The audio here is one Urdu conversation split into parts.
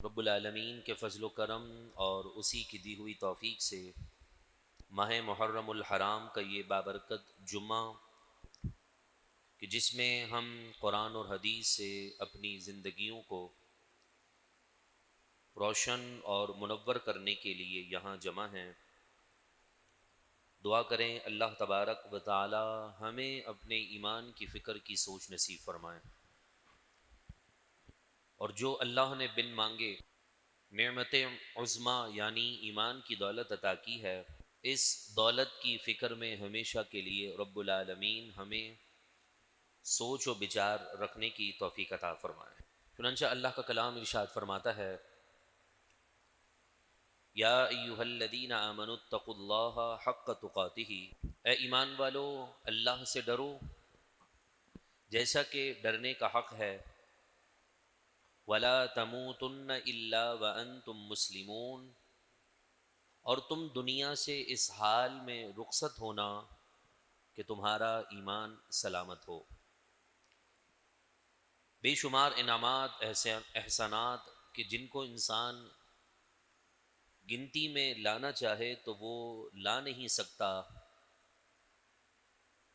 رب العالمین کے فضل و کرم اور اسی کی دی ہوئی توفیق سے ماہ محرم الحرام کا یہ بابرکت جمعہ کہ جس میں ہم قرآن اور حدیث سے اپنی زندگیوں کو روشن اور منور کرنے کے لیے یہاں جمع ہیں، دعا کریں اللہ تبارک و تعالی ہمیں اپنے ایمان کی فکر کی سوچ نصیب فرمائیں، اور جو اللہ نے بن مانگے نعمت عظمیٰ یعنی ایمان کی دولت عطا کی ہے، اس دولت کی فکر میں ہمیشہ کے لیے رب العالمین ہمیں سوچ و بچار رکھنے کی توفیق عطا فرمائے۔ چنانچہ اللہ کا کلام ارشاد فرماتا ہے، یا ایہا الذین آمنوا اتقوا اللہ حق تقاتہ، اے ایمان والو اللہ سے ڈرو جیسا کہ ڈرنے کا حق ہے، ولا تموتن الا وانتم مسلمون، اور تم دنیا سے اس حال میں رخصت ہونا کہ تمہارا ایمان سلامت ہو۔ بے شمار انعامات احسانات کہ جن کو انسان گنتی میں لانا چاہے تو وہ لا نہیں سکتا،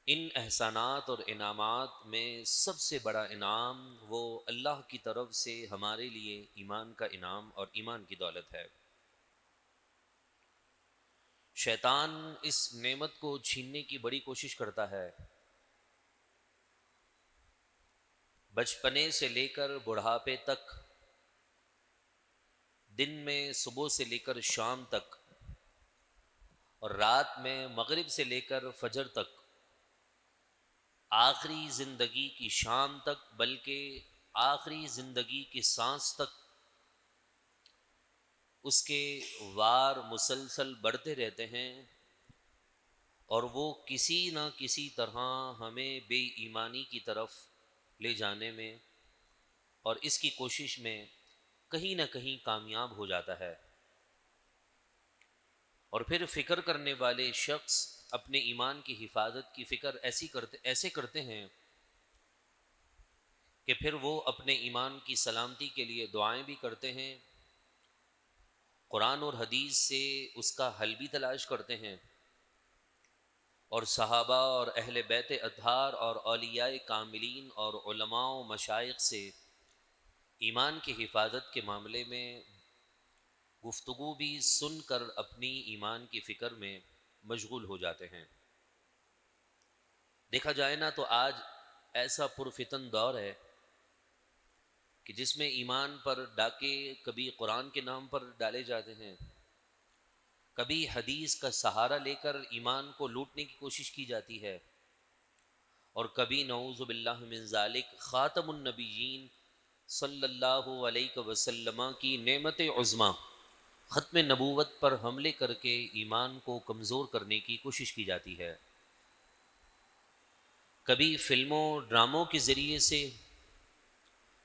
ان احسانات اور انعامات میں سب سے بڑا انعام وہ اللہ کی طرف سے ہمارے لیے ایمان کا انعام اور ایمان کی دولت ہے۔ شیطان اس نعمت کو چھیننے کی بڑی کوشش کرتا ہے، بچپنے سے لے کر بڑھاپے تک، دن میں صبح سے لے کر شام تک، اور رات میں مغرب سے لے کر فجر تک، آخری زندگی کی شام تک، بلکہ آخری زندگی کی سانس تک اس کے وار مسلسل بڑھتے رہتے ہیں، اور وہ کسی نہ کسی طرح ہمیں بے ایمانی کی طرف لے جانے میں اور اس کی کوشش میں کہیں نہ کہیں کامیاب ہو جاتا ہے۔ اور پھر فکر کرنے والے شخص اپنے ایمان کی حفاظت کی فکر ایسے کرتے ہیں کہ پھر وہ اپنے ایمان کی سلامتی کے لیے دعائیں بھی کرتے ہیں، قرآن اور حدیث سے اس کا حل بھی تلاش کرتے ہیں، اور صحابہ اور اہل بیت اطہار اور اولیاء کاملین اور علماء و مشائخ سے ایمان کی حفاظت کے معاملے میں گفتگو بھی سن کر اپنی ایمان کی فکر میں مشغول ہو جاتے ہیں۔ دیکھا جائے نا تو آج ایسا پرفتن دور ہے کہ جس میں ایمان پر ڈاکے کبھی قرآن کے نام پر ڈالے جاتے ہیں، کبھی حدیث کا سہارا لے کر ایمان کو لوٹنے کی کوشش کی جاتی ہے، اور کبھی نعوذ باللہ من ذالک خاتم النبیین صلی اللہ علیہ وسلم کی نعمت عظمیٰ ختم نبوت پر حملے کر کے ایمان کو کمزور کرنے کی کوشش کی جاتی ہے۔ کبھی فلموں ڈراموں کے ذریعے سے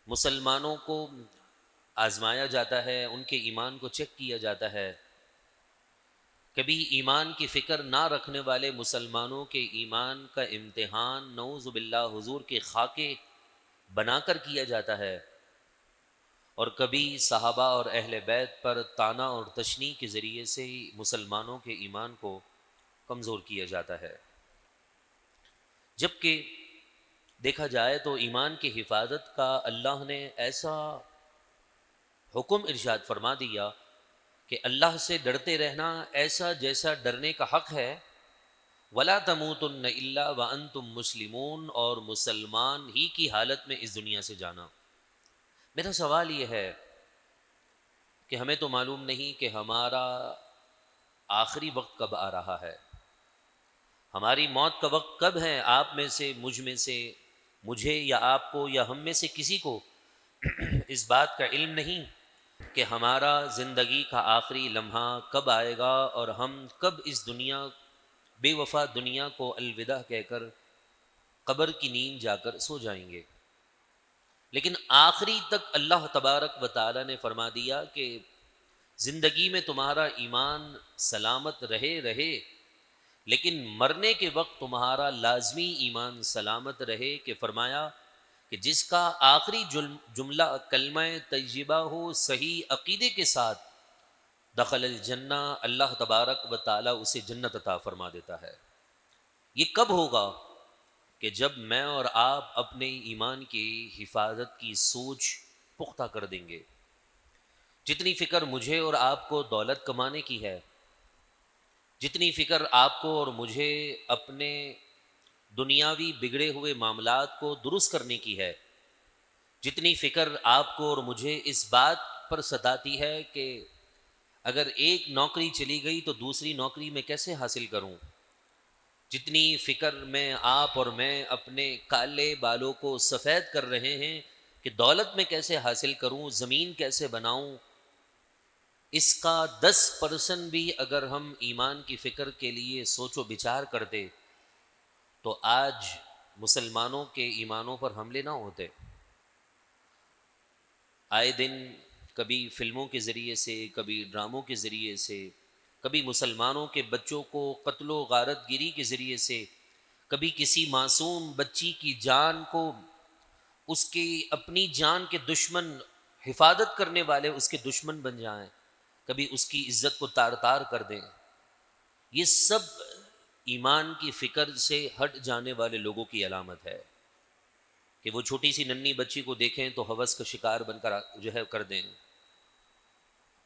مسلمانوں کو آزمایا جاتا ہے، ان کے ایمان کو چیک کیا جاتا ہے، کبھی ایمان کی فکر نہ رکھنے والے مسلمانوں کے ایمان کا امتحان نعوذ باللہ حضور کے خاکے بنا کر کیا جاتا ہے، اور کبھی صحابہ اور اہل بیت پر طعنہ اور تشنیع کے ذریعے سے ہی مسلمانوں کے ایمان کو کمزور کیا جاتا ہے۔ جبکہ دیکھا جائے تو ایمان کی حفاظت کا اللہ نے ایسا حکم ارشاد فرما دیا کہ اللہ سے ڈرتے رہنا ایسا جیسا ڈرنے کا حق ہے، وَلَا تَمُوتُنَّ إِلَّا وَأَنْتُمْ مُسْلِمُونَ، اور مسلمان ہی کی حالت میں اس دنیا سے جانا۔ میرا سوال یہ ہے کہ ہمیں تو معلوم نہیں کہ ہمارا آخری وقت کب آ رہا ہے، ہماری موت کا وقت کب ہے۔ آپ میں سے، مجھ میں سے، مجھے یا آپ کو یا ہم میں سے کسی کو اس بات کا علم نہیں کہ ہمارا زندگی کا آخری لمحہ کب آئے گا، اور ہم کب اس دنیا، بے وفا دنیا کو الوداع کہہ کر قبر کی نیند جا کر سو جائیں گے۔ لیکن آخری تک اللہ تبارک و تعالی نے فرما دیا کہ زندگی میں تمہارا ایمان سلامت رہے، لیکن مرنے کے وقت تمہارا لازمی ایمان سلامت رہے، کہ فرمایا کہ جس کا آخری جملہ کلمہ طیبہ ہو صحیح عقیدے کے ساتھ، دخل الجنہ، اللہ تبارک و تعالی اسے جنت عطا فرما دیتا ہے۔ یہ کب ہوگا؟ کہ جب میں اور آپ اپنے ایمان کی حفاظت کی سوچ پختہ کر دیں گے۔ جتنی فکر مجھے اور آپ کو دولت کمانے کی ہے، جتنی فکر آپ کو اور مجھے اپنے دنیاوی بگڑے ہوئے معاملات کو درست کرنے کی ہے، جتنی فکر آپ کو اور مجھے اس بات پر ستاتی ہے کہ اگر ایک نوکری چلی گئی تو دوسری نوکری میں کیسے حاصل کروں، جتنی فکر میں آپ اور میں اپنے کالے بالوں کو سفید کر رہے ہیں کہ دولت میں کیسے حاصل کروں، زمین کیسے بناؤں، اس کا 10% بھی اگر ہم ایمان کی فکر کے لیے سوچ و بچار کرتے تو آج مسلمانوں کے ایمانوں پر حملے نہ ہوتے۔ آئے دن کبھی فلموں کے ذریعے سے، کبھی ڈراموں کے ذریعے سے، کبھی مسلمانوں کے بچوں کو قتل و غارت گیری کے ذریعے سے، کبھی کسی معصوم بچی کی جان کو اس کی اپنی جان کے دشمن، حفاظت کرنے والے اس کے دشمن بن جائیں، کبھی اس کی عزت کو تار تار کر دیں۔ یہ سب ایمان کی فکر سے ہٹ جانے والے لوگوں کی علامت ہے کہ وہ چھوٹی سی ننھی بچی کو دیکھیں تو ہوس کا شکار بن کر جو ہے کر دیں،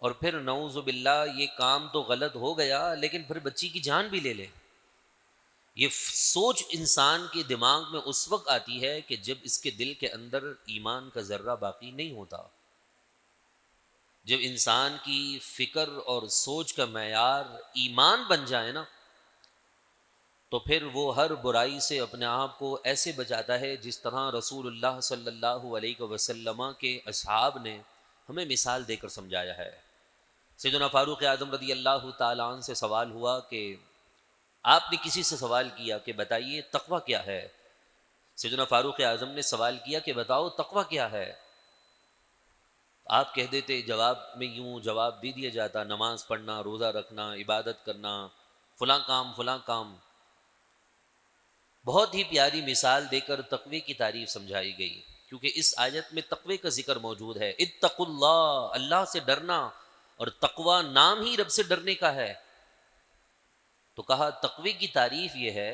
اور پھر نعوذ باللہ یہ کام تو غلط ہو گیا لیکن پھر بچی کی جان بھی لے لیں۔ یہ سوچ انسان کے دماغ میں اس وقت آتی ہے کہ جب اس کے دل کے اندر ایمان کا ذرہ باقی نہیں ہوتا۔ جب انسان کی فکر اور سوچ کا معیار ایمان بن جائے نا، تو پھر وہ ہر برائی سے اپنے آپ کو ایسے بچاتا ہے جس طرح رسول اللہ صلی اللہ علیہ وسلم کے اصحاب نے ہمیں مثال دے کر سمجھایا ہے۔ سیدنا فاروق اعظم رضی اللہ تعالیٰ عنہ سے سوال ہوا کہ آپ نے کسی سے سوال کیا کہ بتائیے تقوی کیا ہے؟ سیدنا فاروق اعظم نے سوال کیا کہ بتاؤ تقوی کیا ہے؟ آپ کہہ دیتے، جواب میں یوں جواب دے دیا جاتا، نماز پڑھنا، روزہ رکھنا، عبادت کرنا، فلاں کام فلاں کام۔ بہت ہی پیاری مثال دے کر تقوی کی تعریف سمجھائی گئی، کیونکہ اس آیت میں تقوی کا ذکر موجود ہے۔ اتقوا اللہ، اللہ سے ڈرنا، اور تقوی نام ہی رب سے ڈرنے کا ہے۔ تو کہا تقوی کی تعریف یہ ہے،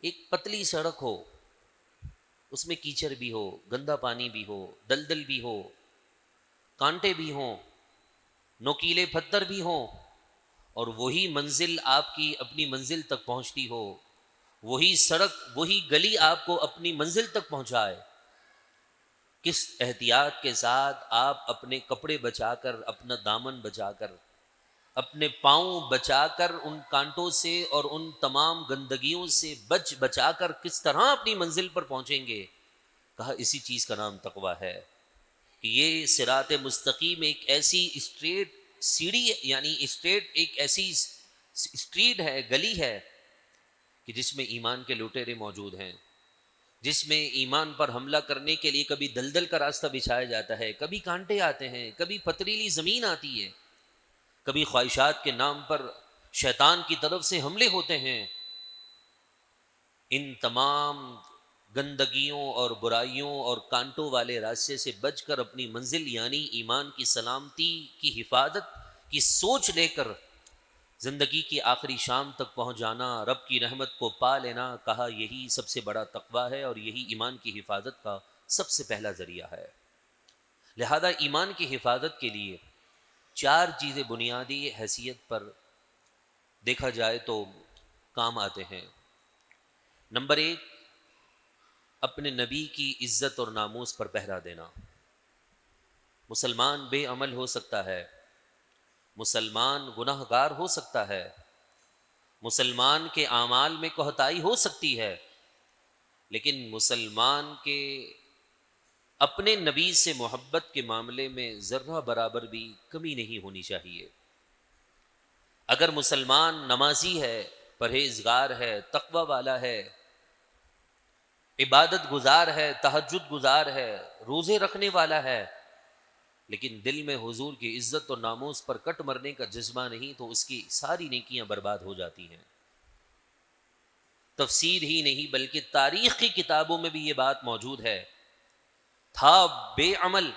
ایک پتلی سڑک ہو، اس میں کیچڑ بھی ہو، گندا پانی بھی ہو، دلدل بھی ہو، کانٹے بھی ہوں، نوکیلے پتھر بھی ہوں، اور وہی منزل آپ کی اپنی منزل تک پہنچتی ہو، وہی سڑک، وہی گلی آپ کو اپنی منزل تک پہنچائے۔ کس احتیاط کے ساتھ آپ اپنے کپڑے بچا کر، اپنا دامن بچا کر، اپنے پاؤں بچا کر ان کانٹوں سے اور ان تمام گندگیوں سے بچا کر کس طرح اپنی منزل پر پہنچیں گے؟ کہا اسی چیز کا نام تقوی ہے کہ یہ صراط مستقیم ایک ایسی اسٹریٹ سیڑھی، یعنی اسٹریٹ ایک ایسی اسٹریٹ ہے، گلی ہے کہ جس میں ایمان کے لٹیرے موجود ہیں، جس میں ایمان پر حملہ کرنے کے لیے کبھی دلدل کا راستہ بچھایا جاتا ہے، کبھی کانٹے آتے ہیں، کبھی پتریلی زمین آتی ہے، کبھی خواہشات کے نام پر شیطان کی طرف سے حملے ہوتے ہیں۔ ان تمام گندگیوں اور برائیوں اور کانٹوں والے راستے سے بچ کر اپنی منزل یعنی ایمان کی سلامتی کی حفاظت کی سوچ لے کر زندگی کی آخری شام تک پہنچ جانا، رب کی رحمت کو پا لینا، کہا یہی سب سے بڑا تقویٰ ہے اور یہی ایمان کی حفاظت کا سب سے پہلا ذریعہ ہے۔ لہذا ایمان کی حفاظت کے لیے 4 چیزیں بنیادی حیثیت پر دیکھا جائے تو کام آتے ہیں۔ نمبر 1، اپنے نبی کی عزت اور ناموس پر پہرا دینا۔ مسلمان بے عمل ہو سکتا ہے، مسلمان گناہ گار ہو سکتا ہے، مسلمان کے اعمال میں کوتاہی ہو سکتی ہے، لیکن مسلمان کے اپنے نبی سے محبت کے معاملے میں ذرہ برابر بھی کمی نہیں ہونی چاہیے۔ اگر مسلمان نمازی ہے، پرہیزگار ہے، تقوی والا ہے، عبادت گزار ہے، تہجد گزار ہے، روزے رکھنے والا ہے، لیکن دل میں حضور کی عزت اور ناموس پر کٹ مرنے کا جذبہ نہیں، تو اس کی ساری نیکیاں برباد ہو جاتی ہیں۔ تفسیر ہی نہیں بلکہ تاریخ کی کتابوں میں بھی یہ بات موجود ہے تھا بے عمل،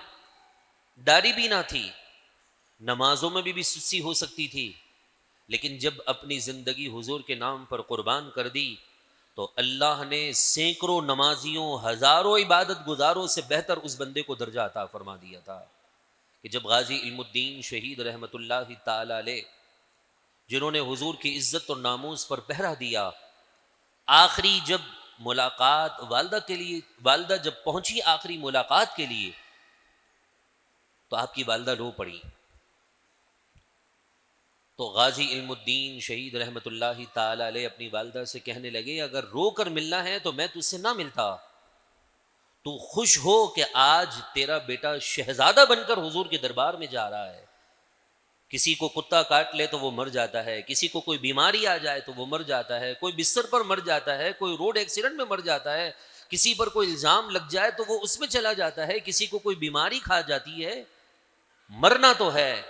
داڑھی بھی نہ تھی، نمازوں میں بھی سستی ہو سکتی تھی، لیکن جب اپنی زندگی حضور کے نام پر قربان کر دی تو اللہ نے سینکڑوں نمازیوں، ہزاروں عبادت گزاروں سے بہتر اس بندے کو درجہ عطا فرما دیا تھا کہ جب غازی علم الدین شہید رحمت اللہ تعالی علیہ، جنہوں نے حضور کی عزت اور ناموس پر پہرا دیا، آخری جب ملاقات والدہ کے لیے، والدہ جب پہنچی آخری ملاقات کے لیے تو آپ کی والدہ رو پڑی، تو غازی علم الدین شہید رحمت اللہ تعالی علیہ اپنی والدہ سے کہنے لگے اگر رو کر ملنا ہے تو میں تجھ سے نہ ملتا، تو خوش ہو کہ آج تیرا بیٹا شہزادہ بن کر حضور کے دربار میں جا رہا ہے۔ کسی کو کتا کاٹ لے تو وہ مر جاتا ہے، کسی کو کوئی بیماری آ جائے تو وہ مر جاتا ہے، کوئی بستر پر مر جاتا ہے، کوئی روڈ ایکسیڈنٹ میں مر جاتا ہے، کسی پر کوئی الزام لگ جائے تو وہ اس میں چلا جاتا ہے، کسی کو کوئی بیماری کھا جاتی ہے، مرنا تو ہے،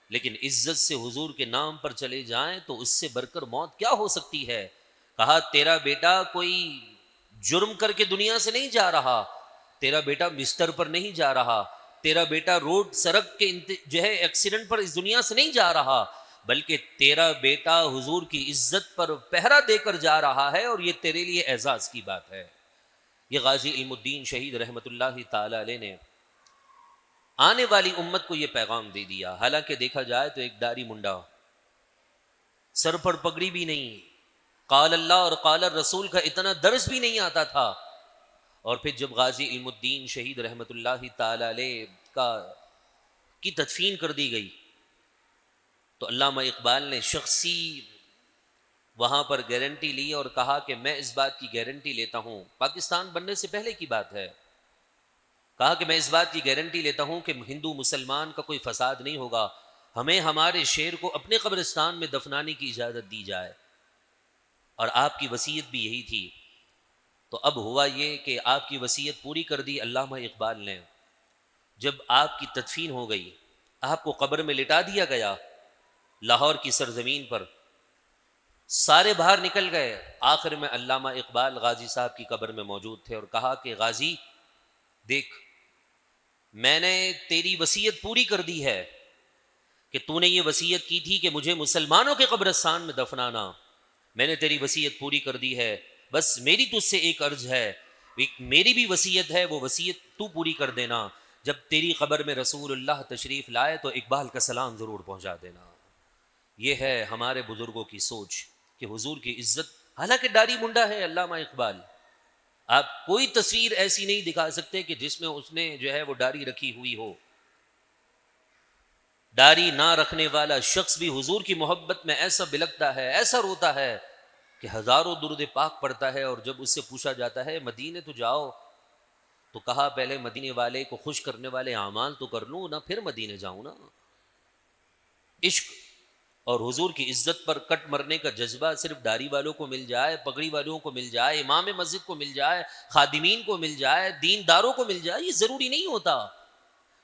لیکن عزت سے حضور کے نام پر چلے جائیں تو اس سے بڑھ کر موت کیا ہو سکتی ہے۔ کہا تیرا بیٹا کوئی جرم کر کے دنیا سے نہیں جا رہا، تیرا بیٹا بستر پر نہیں جا رہا، تیرا بیٹا روڈ سڑک کے جو ہے ایکسیڈنٹ پر اس دنیا سے نہیں جا رہا، بلکہ تیرا بیٹا حضور کی عزت پر پہرا دے کر جا رہا ہے، اور یہ تیرے لیے اعزاز کی بات ہے۔ یہ غازی علم الدین شہید رحمت اللہ تعالی علیہ نے آنے والی امت کو یہ پیغام دے دیا، حالانکہ دیکھا جائے تو ایک داڑھی منڈا، سر پر پگڑی بھی نہیں، قال اللہ اور قال الرسول کا اتنا درس بھی نہیں آتا تھا، اور پھر جب غازی علم الدین شہید رحمت اللہ تعالی علیہ کی تدفین کر دی گئی تو علامہ اقبال نے شخصی وہاں پر گارنٹی لی اور کہا کہ میں اس بات کی گارنٹی لیتا ہوں، پاکستان بننے سے پہلے کی بات ہے، کہا کہ میں اس بات کی گارنٹی لیتا ہوں کہ ہندو مسلمان کا کوئی فساد نہیں ہوگا، ہمیں ہمارے شیر کو اپنے قبرستان میں دفنانے کی اجازت دی جائے، اور آپ کی وصیت بھی یہی تھی۔ تو اب ہوا یہ کہ آپ کی وصیت پوری کر دی علامہ اقبال نے، جب آپ کی تدفین ہو گئی، آپ کو قبر میں لٹا دیا گیا لاہور کی سرزمین پر، سارے باہر نکل گئے، آخر میں علامہ اقبال غازی صاحب کی قبر میں موجود تھے اور کہا کہ غازی دیکھ، میں نے تیری وصیت پوری کر دی ہے کہ تو نے یہ وصیت کی تھی کہ مجھے مسلمانوں کے قبرستان میں دفنانا، میں نے تیری وصیت پوری کر دی ہے، بس میری تجھ سے ایک عرض ہے، ایک میری بھی وصیت ہے، وہ وصیت تو پوری کر دینا، جب تیری قبر میں رسول اللہ تشریف لائے تو اقبال کا سلام ضرور پہنچا دینا۔ یہ ہے ہمارے بزرگوں کی سوچ کہ حضور کی عزت، حالانکہ داڑھی منڈا ہے علامہ اقبال، آپ کوئی تصویر ایسی نہیں دکھا سکتے کہ جس میں اس نے جو ہے وہ داڑھی رکھی ہوئی ہو۔ داڑھی نہ رکھنے والا شخص بھی حضور کی محبت میں ایسا بلکتا ہے، ایسا روتا ہے کہ ہزاروں درود پاک پڑتا ہے، اور جب اس سے پوچھا جاتا ہے مدینے تو جاؤ، تو کہا پہلے مدینے والے کو خوش کرنے والے اعمال تو کر لوں نا، پھر مدینے جاؤں نا۔ عشق اور حضور کی عزت پر کٹ مرنے کا جذبہ صرف داڑھی والوں کو مل جائے، پگڑی والوں کو مل جائے، امام مسجد کو مل جائے، خادمین کو مل جائے، دینداروں کو مل جائے، یہ ضروری نہیں ہوتا،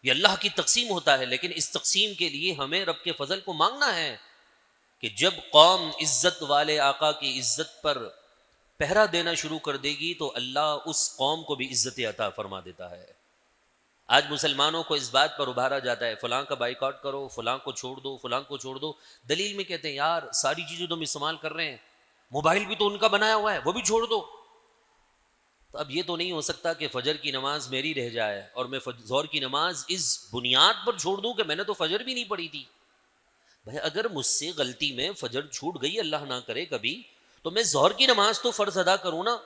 یہ اللہ کی تقسیم ہوتا ہے، لیکن اس تقسیم کے لیے ہمیں رب کے فضل کو مانگنا ہے کہ جب قوم عزت والے آقا کی عزت پر پہرا دینا شروع کر دے گی تو اللہ اس قوم کو بھی عزت عطا فرما دیتا ہے۔ آج مسلمانوں کو اس بات پر ابھارا جاتا ہے فلاں کا بائیکاٹ کرو، فلاں کو چھوڑ دو، فلاں کو چھوڑ دو، دلیل میں کہتے ہیں یار ساری چیزیں تو ہم استعمال کر رہے ہیں، موبائل بھی تو ان کا بنایا ہوا ہے وہ بھی چھوڑ دو۔ تو اب یہ تو نہیں ہو سکتا کہ فجر کی نماز میری رہ جائے اور میں ظہر کی نماز اس بنیاد پر چھوڑ دوں کہ میں نے تو فجر بھی نہیں پڑھی تھی۔ بھائی اگر مجھ سے غلطی میں فجر چھوٹ گئی، اللہ نہ کرے کبھی، تو میں ظہر کی نماز تو فرض ادا کروں نا،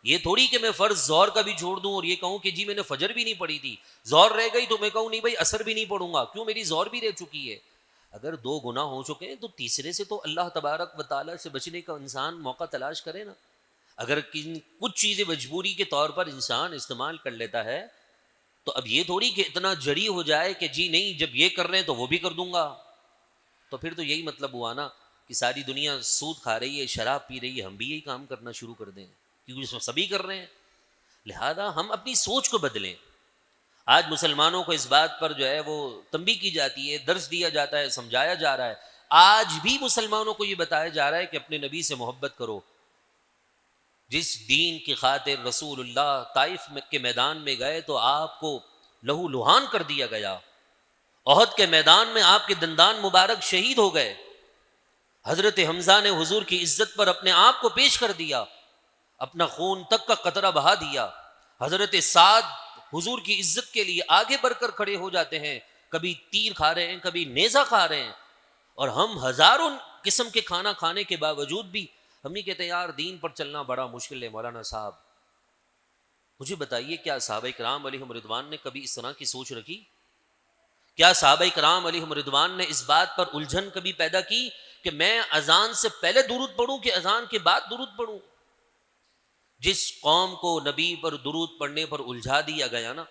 یہ تھوڑی کہ میں فرض ظہر کا بھی چھوڑ دوں اور یہ کہوں کہ جی میں نے فجر بھی نہیں پڑھی تھی، ظہر رہ گئی تو میں کہوں نہیں بھائی عصر بھی نہیں پڑھوں گا، کیوں میری ظہر بھی رہ چکی ہے۔ اگر دو گناہ ہو چکے ہیں تو تیسرے سے تو اللہ تبارک و تعالیٰ سے بچنے کا انسان موقع تلاش کرے نا۔ اگر کچھ چیزیں مجبوری کے طور پر انسان استعمال کر لیتا ہے تو اب یہ تھوڑی کہ اتنا جڑی ہو جائے کہ جی نہیں جب یہ کر رہے ہیں تو وہ بھی کر دوں گا، تو پھر تو یہی مطلب ہوا نا کہ ساری دنیا سود کھا رہی ہے، شراب پی رہی ہے، ہم بھی یہی کام کرنا شروع کر دیں کیونکہ اس میں سبھی کر رہے ہیں، لہذا ہم اپنی سوچ کو بدلیں۔ آج مسلمانوں کو اس بات پر جو ہے وہ تنبیہ کی جاتی ہے، درس دیا جاتا ہے، سمجھایا جا رہا ہے، آج بھی مسلمانوں کو یہ بتایا جا رہا ہے کہ اپنے نبی سے محبت کرو، جس دین کی خاطر رسول اللہ طائف کے میدان میں گئے تو آپ کو لہو لہان کر دیا گیا، احد کے میدان میں آپ کے دندان مبارک شہید ہو گئے، حضرت حمزہ نے حضور کی عزت پر اپنے آپ کو پیش کر دیا، اپنا خون تک کا قطرہ بہا دیا، حضرت سعد حضور کی عزت کے لیے آگے بڑھ کر کھڑے ہو جاتے ہیں، کبھی تیر کھا رہے ہیں، کبھی نیزہ کھا رہے ہیں، اور ہم ہزاروں قسم کے کھانا کھانے کے باوجود بھی ہم نہیں کہتے یار دین پر چلنا بڑا مشکل ہے۔ مولانا صاحب مجھے بتائیے، کیا صحابہ کرام علیہم رضوان نے کبھی اس طرح کی سوچ رکھی؟ کیا صحابہ کرام علیہم رضوان نے اس بات پر الجھن کبھی پیدا کی کہ میں اذان سے پہلے درود پڑھوں کہ اذان کے بعد درود پڑھوں؟ جس قوم کو نبی پر درود پڑھنے پر الجھا دیا گیا نا،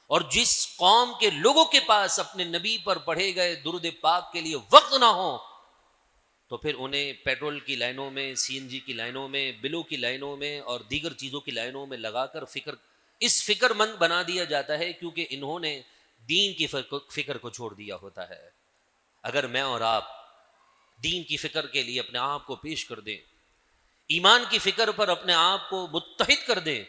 اور جس قوم کے لوگوں کے پاس اپنے نبی پر پڑھے گئے درود پاک کے لیے وقت نہ ہو، تو پھر انہیں پیٹرول کی لائنوں میں، سی این جی کی لائنوں میں، بلو کی لائنوں میں اور دیگر چیزوں کی لائنوں میں لگا کر اس فکر مند بنا دیا جاتا ہے، کیونکہ انہوں نے دین کی فکر کو چھوڑ دیا ہوتا ہے۔ اگر میں اور آپ دین کی فکر کے لیے اپنے آپ کو پیش کر دیں، ایمان کی فکر پر اپنے آپ کو متحد کر دیں،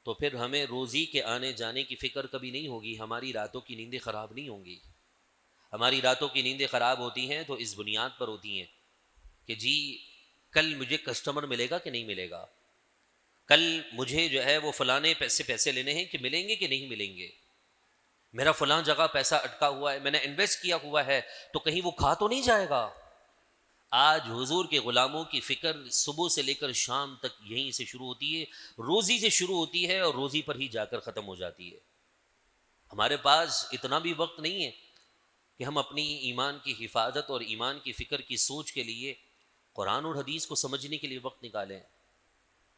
تو پھر ہمیں روزی کے آنے جانے کی فکر کبھی نہیں ہوگی، ہماری راتوں کی نیندیں خراب نہیں ہوں گی۔ ہماری راتوں کی نیندیں خراب ہوتی ہیں تو اس بنیاد پر ہوتی ہیں کہ جی کل مجھے کسٹمر ملے گا کہ نہیں ملے گا، کل مجھے جو ہے وہ فلانے پیسے لینے ہیں کہ ملیں گے کہ نہیں ملیں گے، میرا فلاں جگہ پیسہ اٹکا ہوا ہے، میں نے انویسٹ کیا ہوا ہے تو کہیں وہ کھا تو نہیں جائے گا۔ آج حضور کے غلاموں کی فکر صبح سے لے کر شام تک یہیں سے شروع ہوتی ہے، روزی سے شروع ہوتی ہے اور روزی پر ہی جا کر ختم ہو جاتی ہے۔ ہمارے پاس اتنا بھی وقت نہیں ہے کہ ہم اپنی ایمان کی حفاظت اور ایمان کی فکر کی سوچ کے لیے قرآن اور حدیث کو سمجھنے کے لیے وقت نکالیں۔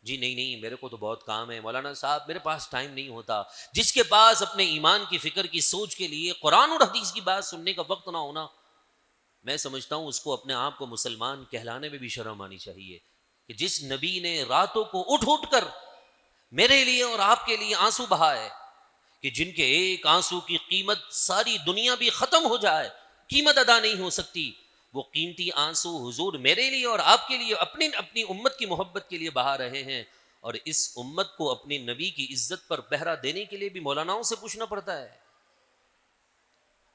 جی نہیں میرے کو تو بہت کام ہے مولانا صاحب، میرے پاس ٹائم نہیں ہوتا۔ جس کے پاس اپنے ایمان کی فکر کی سوچ کے لیے قرآن اور حدیث کی بات سننے کا وقت نہ ہونا، میں سمجھتا ہوں اس کو اپنے آپ کو مسلمان کہلانے میں بھی شرم آنی چاہیے کہ جس نبی نے راتوں کو اٹھ اٹھ کر میرے لیے اور آپ کے لیے آنسو بہائے، کہ جن کے ایک آنسو کی قیمت ساری دنیا بھی ختم ہو جائے قیمت ادا نہیں ہو سکتی، وہ قیمتی آنسو حضور میرے لیے اور آپ کے لیے اپنی امت کی محبت کے لیے بہا رہے ہیں، اور اس امت کو اپنی نبی کی عزت پر پہرا دینے کے لیے بھی مولاناؤں سے پوچھنا پڑتا ہے۔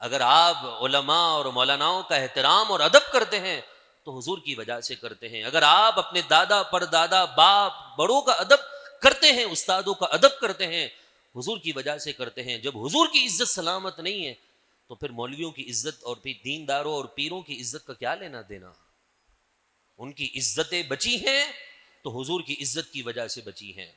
اگر آپ علماء اور مولاناؤں کا احترام اور ادب کرتے ہیں تو حضور کی وجہ سے کرتے ہیں، اگر آپ اپنے دادا پردادا باپ بڑوں کا ادب کرتے ہیں، استادوں کا ادب کرتے ہیں، حضور کی وجہ سے کرتے ہیں۔ جب حضور کی عزت سلامت نہیں ہے تو پھر مولویوں کی عزت اور پھر دینداروں اور پیروں کی عزت کا کیا لینا دینا؟ ان کی عزتیں بچی ہیں تو حضور کی عزت کی وجہ سے بچی ہیں،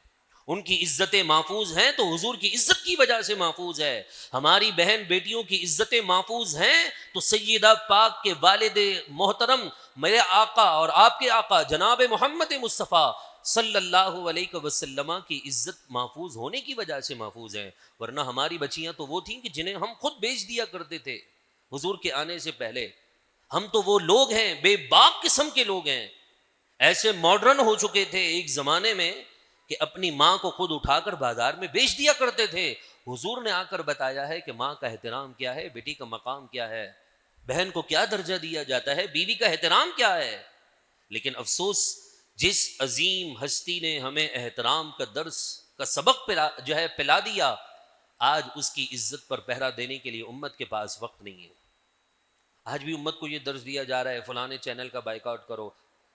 ان کی عزتیں محفوظ ہیں تو حضور کی عزت کی وجہ سے محفوظ ہے۔ ہماری بہن بیٹیوں کی عزتیں محفوظ ہیں تو سیدہ پاک کے والد محترم میرے آقا اور آپ کے آقا جناب محمد مصطفیٰ صلی اللہ علیہ وسلم کی عزت محفوظ ہونے کی وجہ سے محفوظ ہیں، ورنہ ہماری بچیاں تو وہ تھیں کہ جنہیں ہم خود بیچ دیا کرتے تھے حضور کے آنے سے پہلے۔ ہم تو وہ لوگ ہیں، بے باک قسم کے لوگ ہیں، ایسے ماڈرن ہو چکے تھے ایک زمانے میں کہ اپنی ماں کو خود اٹھا کر بازار میں بیچ دیا کرتے تھے۔ حضور نے آ کر بتایا ہے کہ ماں کا احترام کیا ہے، بیٹی کا مقام کیا ہے، بہن کو کیا درجہ دیا جاتا ہے، بیوی کا احترام کیا ہے۔ لیکن افسوس، جس عظیم ہستی نے ہمیں احترام کا درس کا سبق پلا دیا، آج اس کی عزت پر پہرا دینے کے لیے امت کے پاس وقت نہیں ہے۔ آج بھی امت کو یہ درس دیا جا رہا ہے فلانے چینل کا بائیکاٹ کرو۔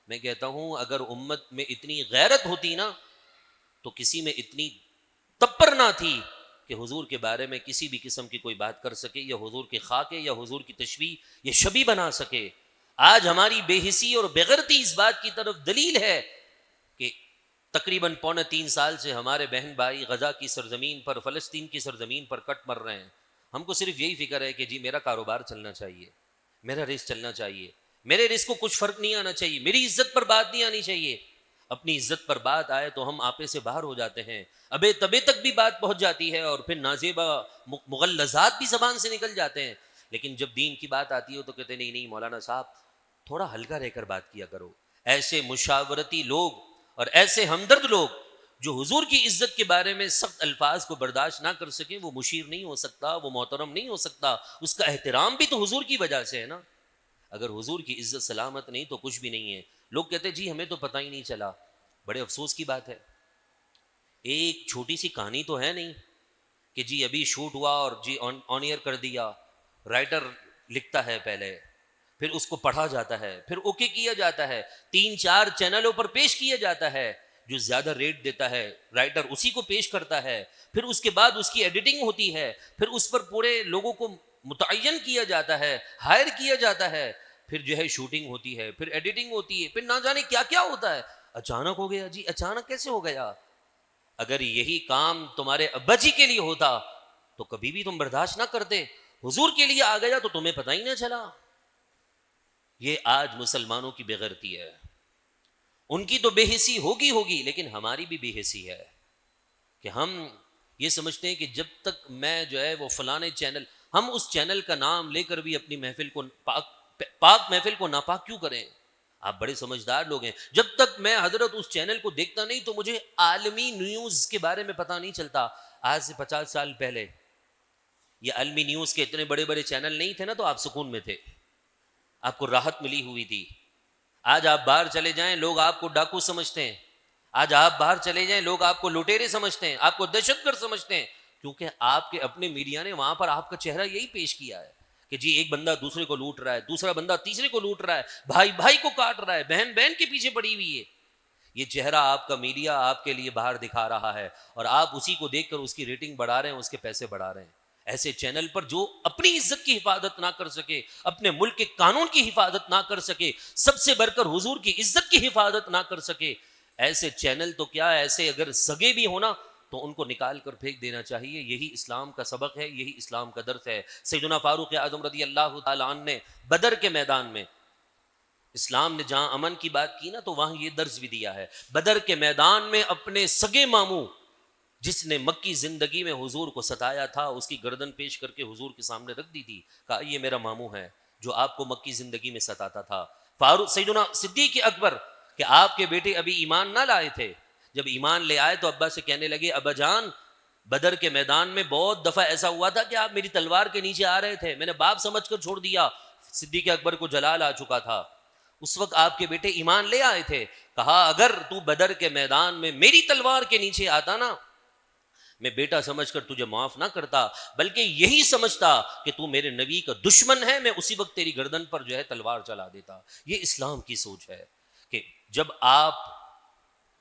میں کہتا ہوں اگر امت میں اتنی غیرت ہوتی نا تو کسی میں اتنی تپر نہ تھی کہ حضور کے بارے میں کسی بھی قسم کی کوئی بات کر سکے، یا حضور کے خاکے یا حضور کی تشبیہ یا شبیہ بنا سکے۔ آج ہماری بے حسی اور بےغیرتی اس بات کی طرف دلیل ہے کہ تقریباً 2.25 سال سے ہمارے بہن بھائی غزہ کی سرزمین پر، فلسطین کی سرزمین پر کٹ مر رہے ہیں۔ ہم کو صرف یہی فکر ہے کہ جی میرا کاروبار چلنا چاہیے، میرا رزق چلنا چاہیے، میرے رزق کو کچھ فرق نہیں آنا چاہیے، میری عزت پر بات نہیں آنی چاہیے۔ اپنی عزت پر بات آئے تو ہم آپے سے باہر ہو جاتے ہیں، ابے تبے تک بھی بات پہنچ جاتی ہے اور پھر نازیبا مغلظات بھی زبان سے نکل جاتے ہیں۔ لیکن جب دین کی بات آتی ہے تو کہتے نہیں مولانا صاحب تھوڑا ہلکا رہ کر بات کیا کرو۔ ایسے مشاورتی لوگ اور ایسے ہمدرد لوگ جو حضور کی عزت کے بارے میں سخت الفاظ کو برداشت نہ کر سکیں، وہ مشیر نہیں ہو سکتا، وہ محترم نہیں ہو سکتا۔ اس کا احترام بھی تو حضور کی وجہ سے ہے نا۔ اگر حضور کی عزت سلامت نہیں تو کچھ بھی نہیں ہے۔ لوگ کہتے جی ہمیں تو پتہ ہی نہیں چلا، بڑے افسوس کی بات ہے، ایک چھوٹی سی کہانی تو ہے نہیں کہ جی ابھی شوٹ ہوا اور جی آن ایئر کر دیا. رائٹر لکھتا ہے پہلے، پھر اس کو پڑھا جاتا ہے، پھر اوکے کیا جاتا ہے، 3-4 چینلوں پر پیش کیا جاتا ہے، جو زیادہ ریٹ دیتا ہے رائٹر اسی کو پیش کرتا ہے، پھر اس کے بعد اس کی ایڈیٹنگ ہوتی ہے، پھر اس پر پورے لوگوں کو متعین کیا جاتا ہے، ہائر کیا جاتا ہے، پھر جو ہے شوٹنگ ہوتی ہے، پھر ایڈیٹنگ ہوتی ہے، پھر نہ جانے کیا کیا ہوتا ہے. اچانک ہو گیا جی، اچانک کیسے ہو گیا؟ اگر یہی کام تمہارے ابا جی کے لیے ہوتا تو کبھی بھی تم برداشت نہ کرتے. حضور کے لیے آ گیا تو تمہیں پتہ ہی نہ چلا. یہ آج مسلمانوں کی بے غیرتی ہے. ان کی تو بے حسی ہوگی لیکن ہماری بھی بے حسی ہے کہ ہم یہ سمجھتے ہیں کہ جب تک میں جو ہے وہ فلانے چینل، ہم اس چینل کا نام لے کر بھی اپنی محفل کو پاک محفل کو ناپاک کیوں کریں؟ آپ بڑے سمجھدار لوگ ہیں. جب تک میں حضرت اس چینل کو دیکھتا نہیں تو مجھے عالمی نیوز کے بارے میں پتہ نہیں چلتا. آج سے 50 سال پہلے یہ عالمی نیوز کے اتنے بڑے بڑے چینل نہیں تھے نا، تو آپ سکون میں تھے، آپ کو راحت ملی ہوئی تھی. آج آپ باہر چلے جائیں لوگ آپ کو ڈاکو سمجھتے ہیں، آج آپ باہر چلے جائیں لوگ آپ کو لٹیرے سمجھتے ہیں، آپ کو دہشت گرد سمجھتے ہیں، کیونکہ آپ کے اپنے میڈیا نے وہاں پر آپ کا چہرہ یہی پیش کیا ہے کہ جی ایک بندہ دوسرے کو لوٹ رہا ہے، دوسرا بندہ تیسرے کو لوٹ رہا ہے، بھائی بھائی کو کاٹ رہا ہے، بہن بہن کے پیچھے پڑی ہوئی ہے. یہ چہرہ آپ کا میڈیا آپ کے لیے باہر دکھا رہا ہے اور آپ اسی کو دیکھ کر اس کی ریٹنگ بڑھا رہے ہیں، اس کے پیسے بڑھا رہے ہیں. ایسے چینل پر جو اپنی عزت کی حفاظت نہ کر سکے، اپنے ملک کے قانون کی حفاظت نہ کر سکے، سب سے بڑھ کر حضور کی عزت کی حفاظت نہ کر سکے، ایسے چینل تو کیا، ایسے اگر سگے بھی ہونا تو ان کو نکال کر پھینک دینا چاہیے. یہی اسلام کا سبق ہے، یہی اسلام کا درس ہے. سیدنا فاروق اعظم رضی اللہ تعالیٰ عنہ نے بدر کے میدان میں، اسلام نے جہاں امن کی بات کی نا تو وہاں یہ درس بھی دیا ہے. بدر کے میدان میں اپنے سگے ماموں جس نے مکی زندگی میں حضور کو ستایا تھا، اس کی گردن پیش کر کے حضور کے سامنے رکھ دی تھی، کہا یہ میرا ماموں ہے جو آپ کو مکی زندگی میں ستاتا تھا. فاروق سیدنا صدیق اکبر کہ آپ کے بیٹے ابھی ایمان نہ لائے تھے، جب ایمان لے آئے تو ابا سے کہنے لگے ابا جان بدر کے میدان میں بہت دفعہ ایسا ہوا تھا کہ آپ میری تلوار کے نیچے آ رہے تھے، میں نے باپ سمجھ کر چھوڑ دیا. صدیق اکبر کو جلال آ چکا تھا، اس وقت آپ کے بیٹے ایمان لے آئے تھے. کہا اگر تو بدر کے میدان میں میری تلوار کے نیچے آتا نا، میں بیٹا سمجھ کر تجھے معاف نہ کرتا، بلکہ یہی سمجھتا کہ تو میرے نبی کا دشمن ہے، میں اسی وقت تیری گردن پر جو ہے تلوار چلا دیتا. یہ اسلام کی سوچ ہے کہ جب آپ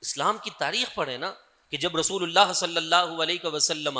اسلام کی تاریخ پڑھیں نا، کہ جب رسول اللہ صلی اللہ علیہ وسلم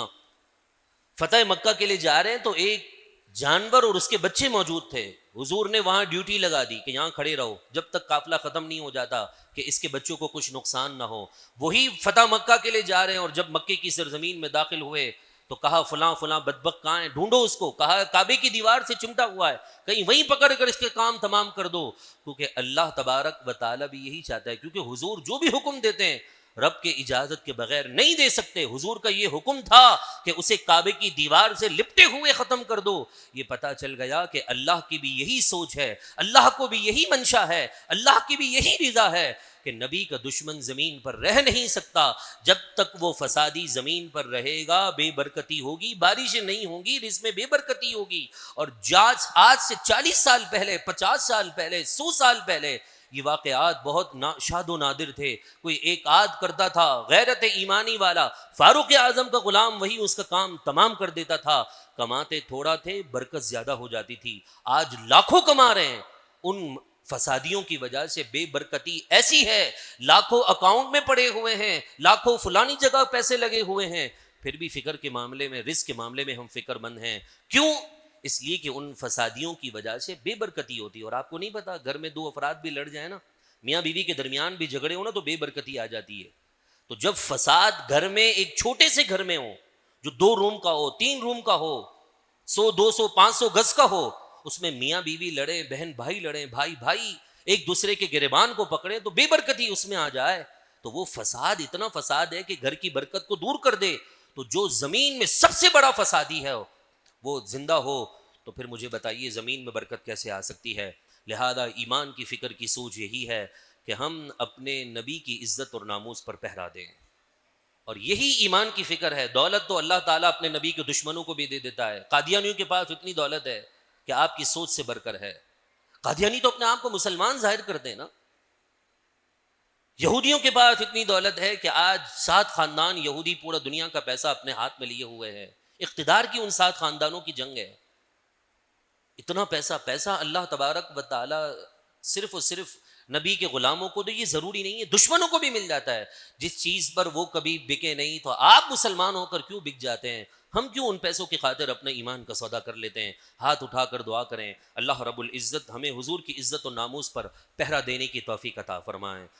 فتح مکہ کے لیے جا رہے ہیں تو ایک جانور اور اس کے بچے موجود تھے. حضور نے وہاں ڈیوٹی لگا دی کہ یہاں کھڑے رہو جب تک قافلہ ختم نہیں ہو جاتا، کہ اس کے بچوں کو کچھ نقصان نہ ہو. وہی فتح مکہ کے لیے جا رہے ہیں اور جب مکے کی سرزمین میں داخل ہوئے تو کہا فلاں فلاں بدبخت کہاں ہے، ڈھونڈو اس کو. کہا کعبے کی دیوار سے چمٹا ہوا ہے، کہیں وہیں پکڑ کر اس کے کام تمام کر دو. کیونکہ اللہ تبارک و تعالیٰ بھی یہی چاہتا ہے، کیونکہ حضور جو بھی حکم دیتے ہیں رب کے اجازت کے بغیر نہیں دے سکتے. حضور کا یہ حکم تھا کہ اسے کعبے کی دیوار سے لپٹے ہوئے ختم کر دو. یہ پتا چل گیا کہ اللہ کی بھی یہی سوچ ہے، اللہ کو بھی یہی منشا ہے، اللہ کی بھی یہی رضا ہے کہ نبی کا دشمن زمین پر رہ نہیں سکتا. جب تک وہ فسادی زمین پر رہے گا بے برکتی ہوگی، بارشیں نہیں ہوں گی، رزق میں بے برکتی ہوگی. اور آج سے 40 سال پہلے، 50 سال پہلے، 100 سال پہلے یہ واقعات بہت شاد و نادر تھے. کوئی ایک آدھ کرتا تھا غیرت ایمانی والا، فاروق اعظم کا غلام وہی اس کا کام تمام کر دیتا تھا. کماتے تھوڑا تھے، برکت زیادہ ہو جاتی تھی. آج لاکھوں کما رہے ہیں، ان فسادیوں کی وجہ سے بے برکتی ایسی ہے، لاکھوں اکاؤنٹ میں پڑے ہوئے ہیں، لاکھوں فلانی جگہ پیسے لگے ہوئے ہیں، پھر بھی فکر کے معاملے میں، رزق کے معاملے میں ہم فکر مند ہیں. کیوں؟ اس لیے کہ ان فسادیوں کی وجہ سے بے برکتی ہوتی ہے. اور آپ کو نہیں پتا گھر میں 2 افراد بھی لڑ جائیں نا، میاں بیوی کے درمیان بھی جھگڑے ہو نا تو بے برکتی آ جاتی ہے. تو جب فساد گھر میں، ایک چھوٹے سے گھر میں ہو جو 2 روم کا ہو، 3 روم کا ہو، 100 200 500 گز کا ہو، اس میں میاں بیوی لڑیں، بہن بھائی لڑیں، بھائی بھائی ایک دوسرے کے گریبان کو پکڑیں تو بے برکتی اس میں آ جائے. تو وہ فساد اتنا فساد ہے کہ گھر کی برکت کو دور کر دے. تو جو زمین میں سب سے بڑا فسادی ہے وہ زندہ ہو تو پھر مجھے بتائیے زمین میں برکت کیسے آ سکتی ہے؟ لہذا ایمان کی فکر کی سوچ یہی ہے کہ ہم اپنے نبی کی عزت اور ناموس پر پہرا دیں، اور یہی ایمان کی فکر ہے. دولت تو اللہ تعالیٰ اپنے نبی کے دشمنوں کو بھی دے دیتا ہے. قادیانیوں کے پاس اتنی دولت ہے کہ آپ کی سوچ سے بڑھ کر ہے. قادیانی تو اپنے آپ کو مسلمان ظاہر کرتے ہیں نا، یہودیوں کے پاس اتنی دولت ہے کہ آج 7 خاندان یہودی پورا دنیا کا پیسہ اپنے ہاتھ میں لیے ہوئے ہیں. اقتدار کی ان 7 خاندانوں کی جنگ ہے. اتنا پیسہ اللہ تبارک و تعالی صرف اور صرف نبی کے غلاموں کو تو یہ ضروری نہیں ہے، دشمنوں کو بھی مل جاتا ہے. جس چیز پر وہ کبھی بکے نہیں تو آپ مسلمان ہو کر کیوں بک جاتے ہیں؟ ہم کیوں ان پیسوں کی خاطر اپنے ایمان کا سودا کر لیتے ہیں؟ ہاتھ اٹھا کر دعا کریں اللہ رب العزت ہمیں حضور کی عزت و ناموس پر پہرا دینے کی توفیق عطا فرمائیں.